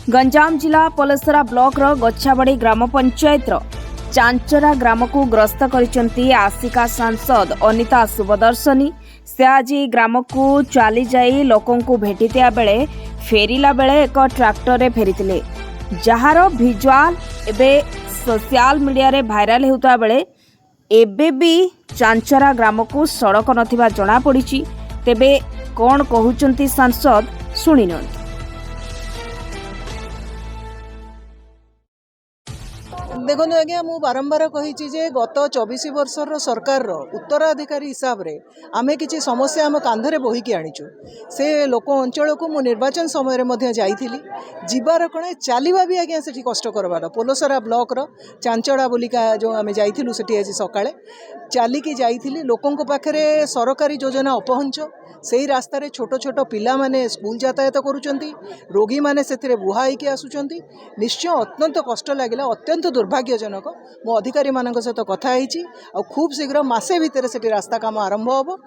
गंजाम जिला पलसरा ब्लॉक रो गच्छाबड़ी ग्राम पंचायत रो चांचरा ग्राम को ग्रस्त करिसंती आसिका सांसद अनिता सुबदर्शनी। से आज ग्राम को चली जाई लोकों को भेटिया बेले फेरिला बेले एक ट्रैक्टर रे फेरिथिले, जहार भिजुआल एबे सोशल मीडिया रे भाइराल होता बेले एबे भी चांचरा ग्राम को सड़क नथिबा जणा पड़िछि। तेबे कौन कहउचंती सांसद सुनिन। देखो आज्ञा मु बारंबार कही गत 24 वर्षर सरकार उत्तराधिकारी हिसाब रे आमे किछि समस्या आम कांधरे बोहिकी आनीचु। से लोक अंचल को मु निर्वाचन समय रे जाइथिली जीवार कणे चलिबा भी आज्ञा सेठी कष्ट करबार पलसरा ब्लॉक रो चांचड़ा बोलिका जो आमे जाइथिलु सेठी आज सकाळे चलिकी जाइथिली। लोकों पाखरे सरकारी योजना अपहंच से रास्ता रे छोट छोट पिला माने स्कूल यातायात करूचंती, रोगी माने सेथिरे बुहा होइकी आसुचंती। निश्चय अत्यंत कष्ट लागिला, अत्यंत दुर्भाग्यजनक। मो अधिकारी मानक सहित कथा होइची आ खूब शीघ्र मासे भितर सेठी रास्ता काम आरंभ होबो।